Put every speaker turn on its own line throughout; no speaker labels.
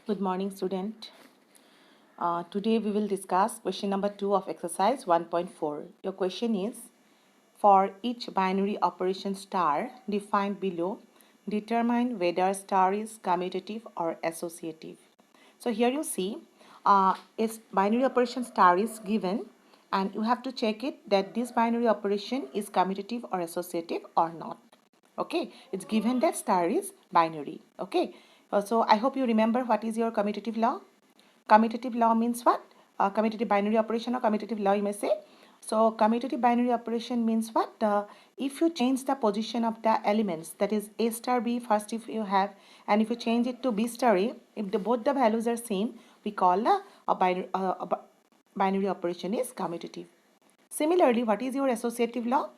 Good morning, student. Today we will discuss question number 2 of exercise 1.4. Your question is, for each binary operation star defined below, determine whether star is commutative or associative. So here you see, is binary operation star is given, and you have to check it that this binary operation is commutative or associative or not. Okay, it's given that star is binary. Okay, so I hope you remember what is your commutative law. Commutative law means what? Commutative binary operation or commutative law, you may say. So commutative binary operation means what? If you change the position of the elements, that is a star b first if you have, and if you change it to b star a, if both the values are same, we call a binary operation is commutative. Similarly, what is your associative law?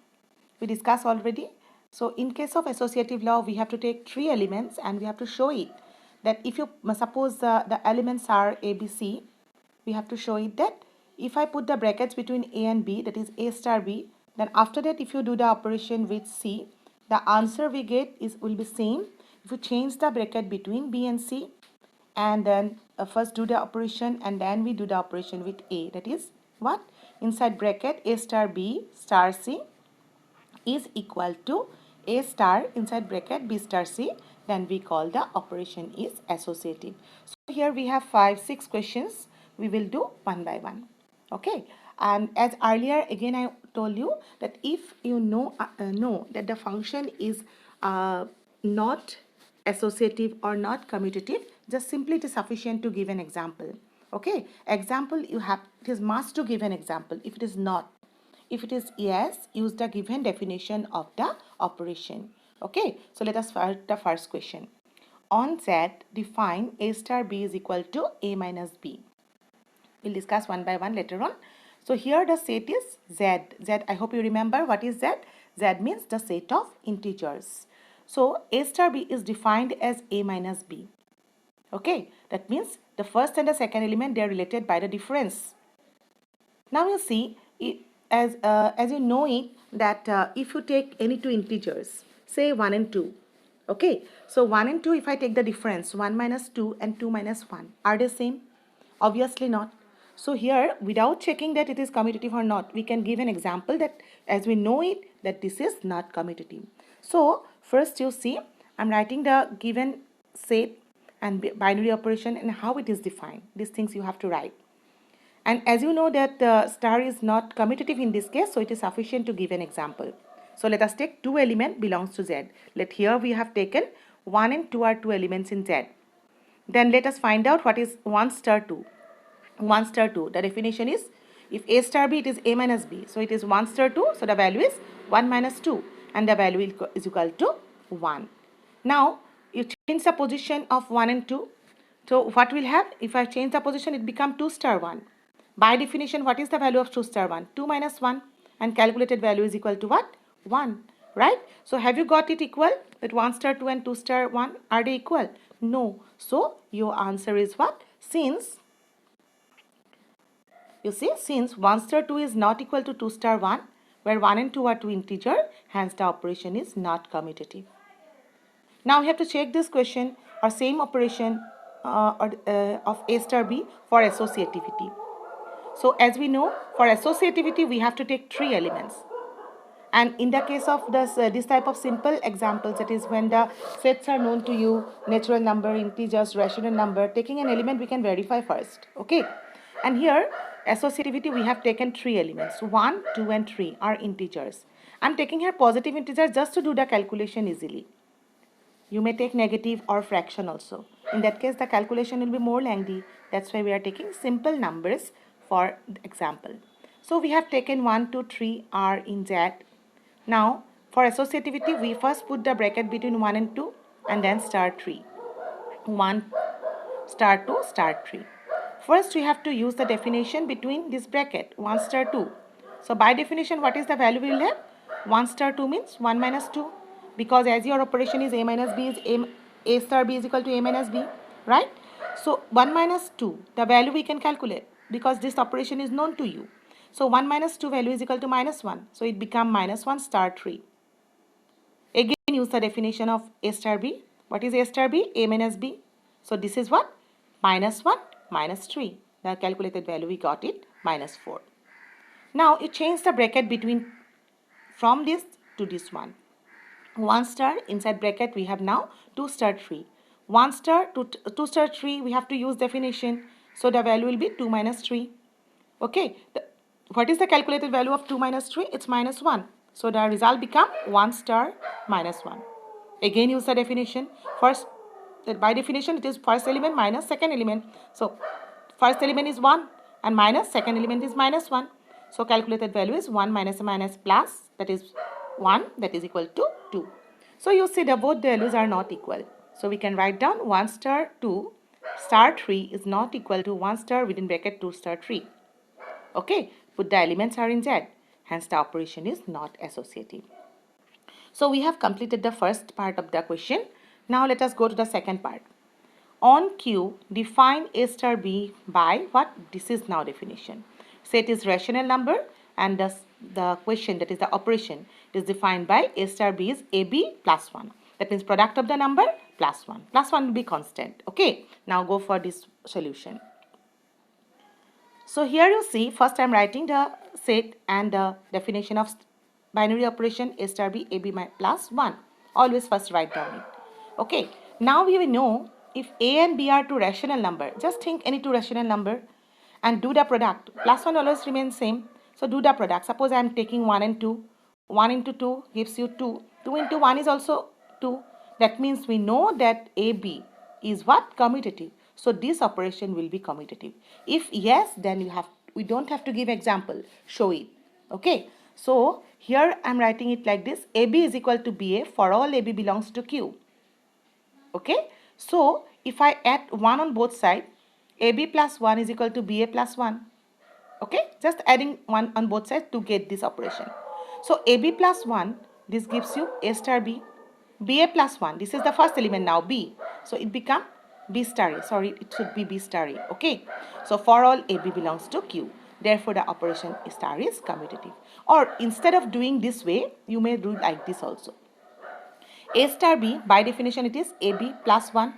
We discussed already. So in case of associative law, we have to take three elements and we have to show it that if you suppose the elements are A, B, C, we have to show it that if I put the brackets between A and B, that is A star B, then after that if you do the operation with C, the answer we get will be same. If you change the bracket between B and C, and then first do the operation and then we do the operation with A, that is what? Inside bracket A star B star C is equal to A star inside bracket B star C, then we call the operation is associative. So here we have 6 questions. We will do one by one. Okay, and as earlier again I told you that if you know that the function is not associative or not commutative, just simply it is sufficient to give an example. Okay, example you have, it is must to give an example. If it is not, if it is yes, use the given definition of the operation. Okay, so let us start the first question. On Z, define A star B is equal to A minus B. We'll discuss one by one later on. So here the set is Z. Z, I hope you remember what is Z. Z means the set of integers. So A star B is defined as A minus B. Okay, that means the first and the second element, they are related by the difference. Now you see, as you know it, that if you take any two integers, say 1 and 2, okay, so 1 and 2, if I take the difference 1 minus 2 and 2 minus 1, are they same? Obviously not. So here, without checking that it is commutative or not, we can give an example that as we know it, that this is not commutative. So first you see, I'm writing the given set and binary operation and how it is defined. These things you have to write. And as you know that star is not commutative in this case, so it is sufficient to give an example. So let us take two element belongs to Z. Let here we have taken 1 and 2 are two elements in Z. Then let us find out what is 1 star 2. 1 star 2, the definition is, if A star B, it is A minus B. So it is 1 star 2, so the value is 1 minus 2 and the value is equal to 1. Now you change the position of 1 and 2. So what will have, if I change the position, it become 2 star 1. By definition, what is the value of 2 star 1? 2 minus 1, and calculated value is equal to what? 1, right? So have you got it equal? That 1 star 2 and 2 star 1, are they equal? No. So your answer is what? Since 1 star 2 is not equal to 2 star 1, where 1 and 2 are two integer, hence the operation is not commutative. Now we have to check this question or same operation of A star B for associativity. So as we know, for associativity, we have to take three elements. And in the case of this type of simple examples, that is when the sets are known to you, natural number, integers, rational number, taking an element we can verify first. Okay. And here, associativity, we have taken three elements. 1, 2 and 3 are integers. I'm taking here positive integers just to do the calculation easily. You may take negative or fraction also. In that case, the calculation will be more lengthy. That's why we are taking simple numbers for example. So we have taken 1, 2, 3 are in Z. Now, for associativity, we first put the bracket between 1 and 2 and then star 3. 1 star 2 star 3. First, we have to use the definition between this bracket 1 star 2. So by definition, what is the value we will have? 1 star 2 means 1 minus 2, because as your operation is A minus B, is A star B is equal to A minus B, right? So 1 minus 2, the value we can calculate because this operation is known to you. So 1 minus 2 value is equal to minus 1. So it becomes minus 1 star 3. Again, use the definition of A star B. What is A star B? A minus B. So this is what? minus 1, minus 3. The calculated value we got it minus 4. Now you change the bracket between from this to this one. 1 star inside bracket we have now 2 star 3. 1 star to 2 star 3 we have to use definition. So the value will be 2 minus 3. Okay. What is the calculated value of 2 minus 3? It's minus 1. So the result become 1 star minus 1. Again use the definition. First, by definition it is first element minus second element. So first element is 1 and minus second element is minus 1. So calculated value is 1 minus minus plus, that is 1, that is equal to 2. So you see that both values are not equal. So we can write down 1 star 2 star 3 is not equal to 1 star within bracket 2 star 3. Okay, but the elements are in Z. Hence the operation is not associative. So we have completed the first part of the question. Now let us go to the second part. On Q, define A star B by what? This is now definition. Say it is rational number and the question, that is the operation, is defined by A star B is AB plus 1. That means product of the number plus 1. Plus 1 will be constant. Okay, now go for this solution. So here you see, first I am writing the set and the definition of binary operation A star B, AB plus 1. Always first write down it. Okay, now we will know if A and B are two rational number. Just think any two rational number and do the product. Plus 1 always remains same. So do the product. Suppose I am taking 1 and 2. 1 into 2 gives you 2. 2 into 1 is also 2. That means we know that AB is what? Commutative. So this operation will be commutative. If yes, then we don't have to give example. Show it. Okay. So here I am writing it like this. AB is equal to BA for all AB belongs to Q. Okay. So if I add 1 on both sides, AB plus 1 is equal to BA plus 1. Okay. Just adding 1 on both sides to get this operation. So AB plus 1, this gives you A star B. BA plus 1, this is the first element now, B. So it becomes B star A. Sorry, it should be B star A. Okay. So for all AB belongs to Q. Therefore, the operation star is commutative. Or instead of doing this way, you may do like this also. A star B, by definition, it is AB plus 1.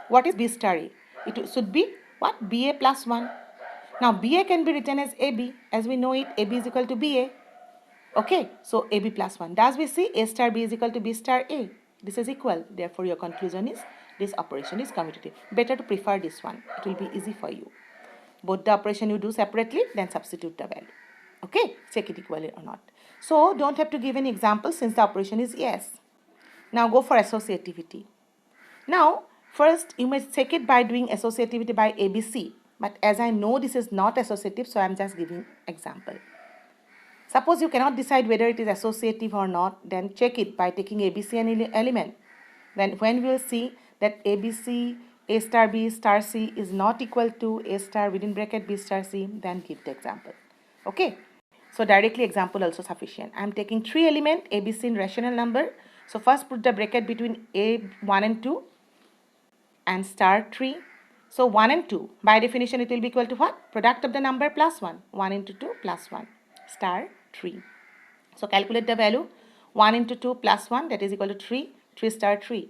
What is B star A? It should be what? BA plus 1. Now, BA can be written as AB. As we know it, AB is equal to BA. Okay, so AB plus 1. Thus, we see A star B is equal to B star A. This is equal. Therefore, your conclusion is this operation is commutative. Better to prefer this one. It will be easy for you. Both the operation you do separately, then substitute the value. Okay, check it equally or not. So, don't have to give any example since the operation is yes. Now, go for associativity. Now, first you may check it by doing associativity by ABC. But as I know this is not associative, so I am just giving example. Suppose you cannot decide whether it is associative or not, then check it by taking ABC and element. Then when we will see that ABC, A star B star C is not equal to A star within bracket B star C, then give the example. Okay. So directly example also sufficient. I am taking 3 element ABC in rational number. So first put the bracket between A1 and 2 and star 3. So 1 and 2, by definition it will be equal to what? Product of the number plus 1. 1 into 2 plus 1. Star 3. So calculate the value. 1 into 2 plus 1, that is equal to 3. 3 star 3.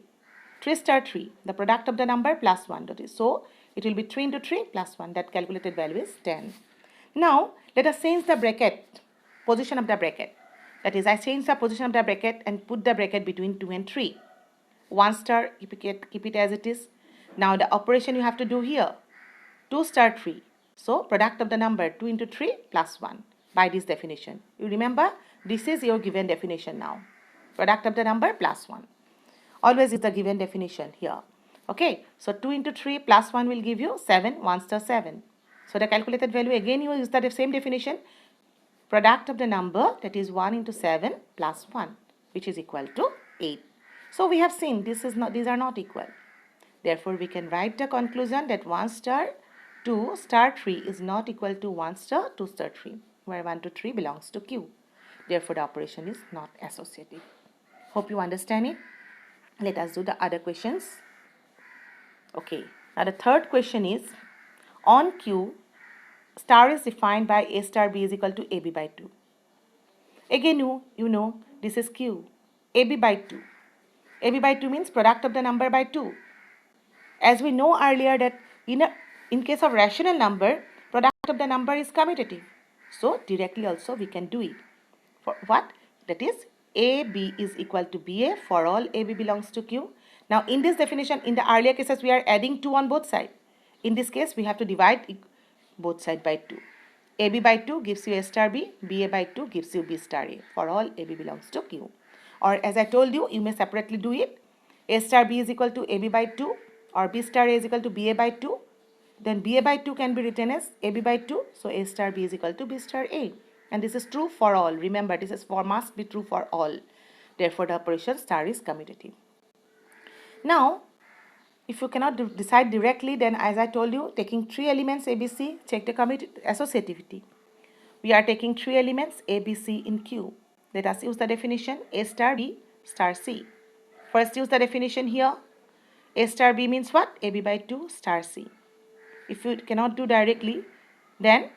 3 star 3. The product of the number plus 1. That is, so it will be 3 into 3 plus 1. That calculated value is 10. Now let us change the bracket, position of the bracket. That is, I change the position of the bracket and put the bracket between 2 and 3. 1 star, keep it as it is. Now the operation you have to do here. 2 star 3. So product of the number 2 into 3 plus 1 by this definition. You remember, this is your given definition now. Product of the number plus 1. Always is the given definition here. Okay, so 2 into 3 plus 1 will give you 7, 1 star 7. So the calculated value, again you use the same definition. Product of the number, that is 1 into 7 plus 1, which is equal to 8. So we have seen these are not equal. Therefore, we can write the conclusion that 1 star 2 star 3 is not equal to 1 star 2 star 3, where 1 to 3 belongs to Q. Therefore, the operation is not associative. Hope you understand it. Let us do the other questions. Okay, now the third question is, on Q, star is defined by A star B is equal to AB by 2. Again, you know, this is Q. AB by 2. AB by 2 means product of the number by 2. As we know earlier that in a in case of rational number, product of the number is commutative. So directly also we can do it. For what? That is AB is equal to BA for all AB belongs to Q. Now in this definition, in the earlier cases we are adding 2 on both sides. In this case we have to divide both sides by 2. AB by 2 gives you A star B, BA by 2 gives you B star A for all AB belongs to Q. Or as I told you, you may separately do it. A star B is equal to AB by 2 or B star A is equal to BA by 2. Then BA by 2 can be written as AB by 2. So A star B is equal to B star A. And this is true for all. Remember, this is must be true for all. Therefore, the operation star is commutative. Now, if you cannot decide directly, then as I told you, taking 3 elements ABC, check the associativity. We are taking 3 elements ABC in Q. Let us use the definition A star B star C. First use the definition here. A star B means what? AB by 2 star C. If you cannot do directly, then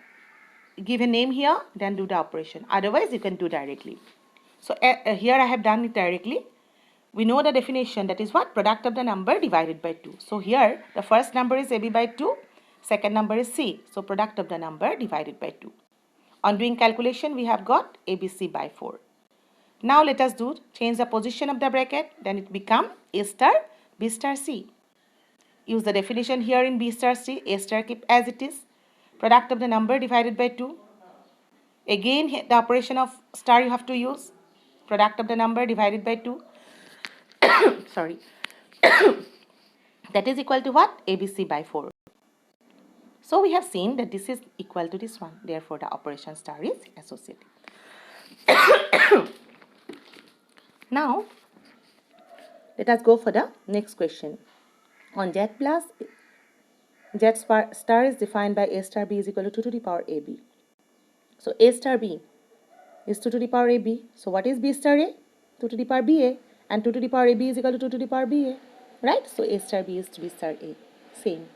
give a name here, then do the operation. Otherwise, you can do directly. So here I have done it directly. We know the definition, that is what? Product of the number divided by 2. So here the first number is AB by 2, second number is C. So product of the number divided by 2. On doing calculation, we have got ABC by 4. Now let us change the position of the bracket, then it become A star B star C. Use the definition here in B star C, A star keep as it is. Product of the number divided by 2. Again the operation of star you have to use. Product of the number divided by 2. Sorry. That is equal to what? ABC by 4. So we have seen that this is equal to this one. Therefore the operation star is associative. Now let us go for the next question. On Z plus, Z star is defined by A star B is equal to 2 to the power AB. So A star B is 2 to the power AB. So what is B star A? 2 to the power BA. And 2 to the power AB is equal to 2 to the power BA. Right? So A star B is to B star A. Same.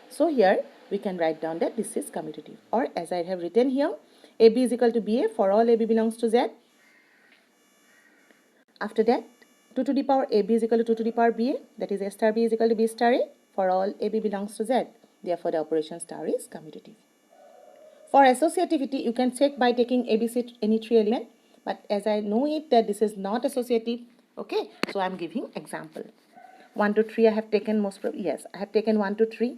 So here we can write down that this is commutative. Or as I have written here, AB is equal to BA for all AB belongs to Z. After that, 2 to the power AB is equal to 2 to the power BA. That is A star B is equal to B star A for all AB belongs to Z. Therefore, the operation star is commutative. For associativity, you can check by taking ABC any 3 element. But as I know it that this is not associative, okay, so I am giving example. 1 to 3 I have taken most probably, yes, I have taken 1 to 3.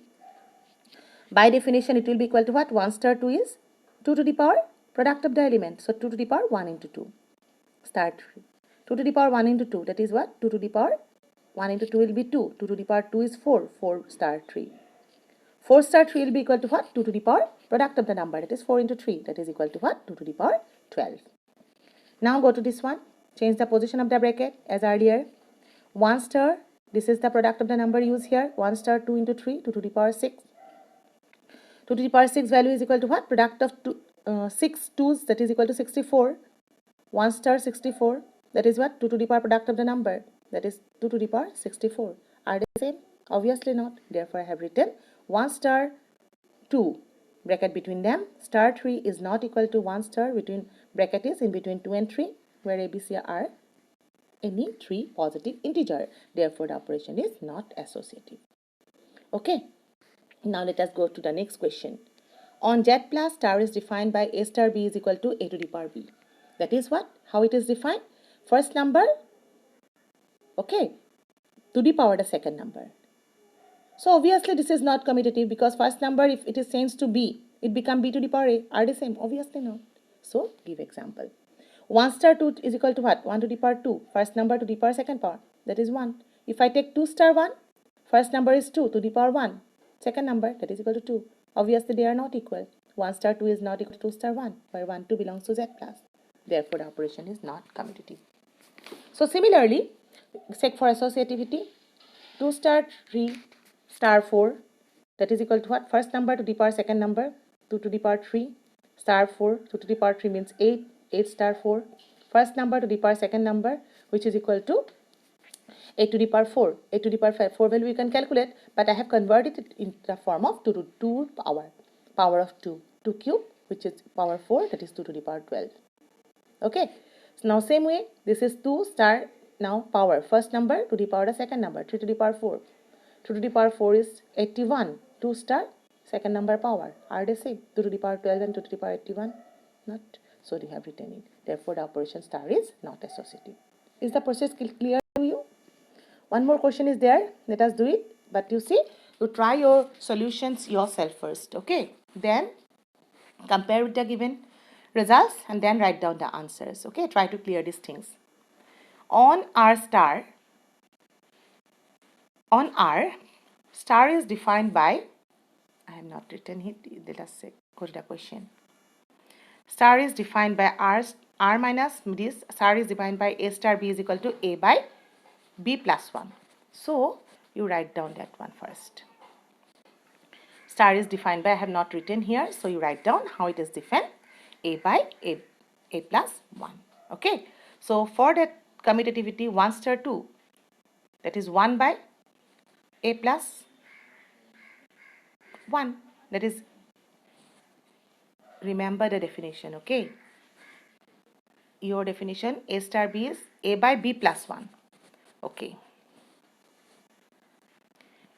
By definition, it will be equal to what? 1 star 2 is 2 to the power product of the element. So 2 to the power 1 into 2 star 3. 2 to the power 1 into 2, that is what? 2 to the power 1 into 2 will be 2. 2 to the power 2 is 4. 4 star 3. 4 star 3 will be equal to what? 2 to the power product of the number, that is 4 into 3. That is equal to what? 2 to the power 12. Now go to this one. Change the position of the bracket as earlier. 1 star, this is the product of the number used here. 1 star 2 into 3, 2 to the power 6. 2 to the power 6 value is equal to what? Product of 6 2's, that is equal to 64. 1 star 64, that is what? 2 to the power product of the number, that is 2 to the power 64. Are they same? Obviously not. Therefore, I have written 1 star 2, bracket between them. Star 3 is not equal to 1 star, between bracket is in between 2 and 3, where ABC are any 3 positive integer. Therefore, the operation is not associative. Okay. Now let us go to the next question. On Z plus, star is defined by A star B is equal to A to the power B. That is what? How it is defined? First number, okay, to the power the second number. So obviously this is not commutative because first number, if it is changed to B, it become B to the power A. Are they same? Obviously not. So give example. 1 star 2 is equal to what? 1 to the power 2. First number to the power second power. That is 1. If I take 2 star 1, first number is 2 to the power 1. Second number, that is equal to 2. Obviously they are not equal. 1 star 2 is not equal to 2 star 1, where 1 2 belongs to Z plus. Therefore the operation is not commutative. So similarly, check for associativity. 2 star 3 star 4, that is equal to what? First number to the power second number, 2 to the power 3 star 4. 2 to the power 3 means 8. 8 star 4. First number to the power second number, which is equal to 8 to the power 4. 8 to the power 5. 4 value we can calculate, but I have converted it in the form of 2 to 2 power. Power of 2. 2 cube, which is power 4, that is 2 to the power 12. Okay. So now same way, this is 2 star now power. First number to the power the second number, 3 to the power 4. 2 to the power 4 is 81. 2 star second number power. Are they same? 2 to the power 12 and 2 to the power 81? Not. So they have written it. Therefore, the operation star is not associative. Is the process clear to you? One more question is there. Let us do it. But you see, you try your solutions yourself first. Okay. Then compare with the given results and then write down the answers. Okay. Try to clear these things. On R, star is defined by, I have not written it. Let us go to the question. Star is defined by R minus this. Star is defined by A star B is equal to A by B plus 1. So you write down that one first. Star is defined by, I have not written here. So you write down how it is defined. A by A plus 1. Okay. So for that commutativity 1 star 2, that is 1 by A plus 1. That is, remember the definition, okay? Your definition, A star B is A by B plus 1. Okay.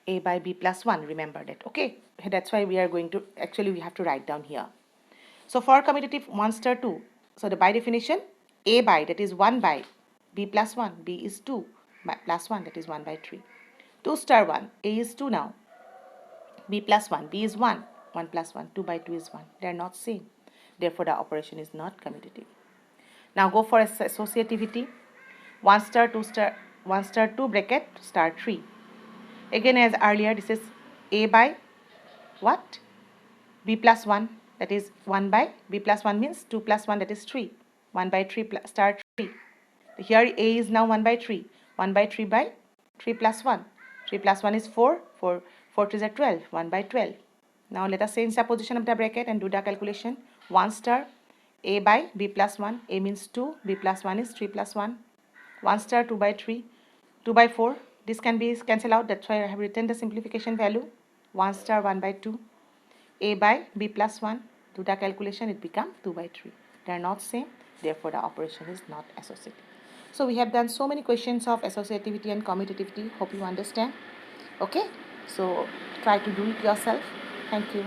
A by B plus 1, remember that, okay? That's why we are going to, actually we have to write down here. So for commutative 1 star 2, so the by definition, A by, that is 1 by B plus 1, B is 2 plus 1, that is 1 by 3. 2 star 1, A is 2 now. B plus 1, B is 1, 1 plus 1, 2 by 2 is 1. They are not same. Therefore, the operation is not commutative. Now go for associativity. 1 star 2 star 1 star 2 bracket star 3. Again, as earlier, this is A by what? B plus 1, that is 1 by B plus 1 means 2 plus 1, that is 3. 1 by 3 star 3. Here A is now 1 by 3. 1 by 3 by 3 plus 1. 3 plus 1 is 4. 4 3 is 12. 1 by 12. Now let us change the position of the bracket and do the calculation. 1 star A by B plus 1. A means 2. B plus 1 is 3 plus 1. 1 star 2 by 3. 2 by 4. This can be cancelled out. That's why I have written the simplification value. 1 star 1 by 2. A by B plus 1. Do the calculation. It becomes 2 by 3. They are not same. Therefore, the operation is not associative. So we have done so many questions of associativity and commutativity. Hope you understand. Okay. So try to do it yourself. Thank you.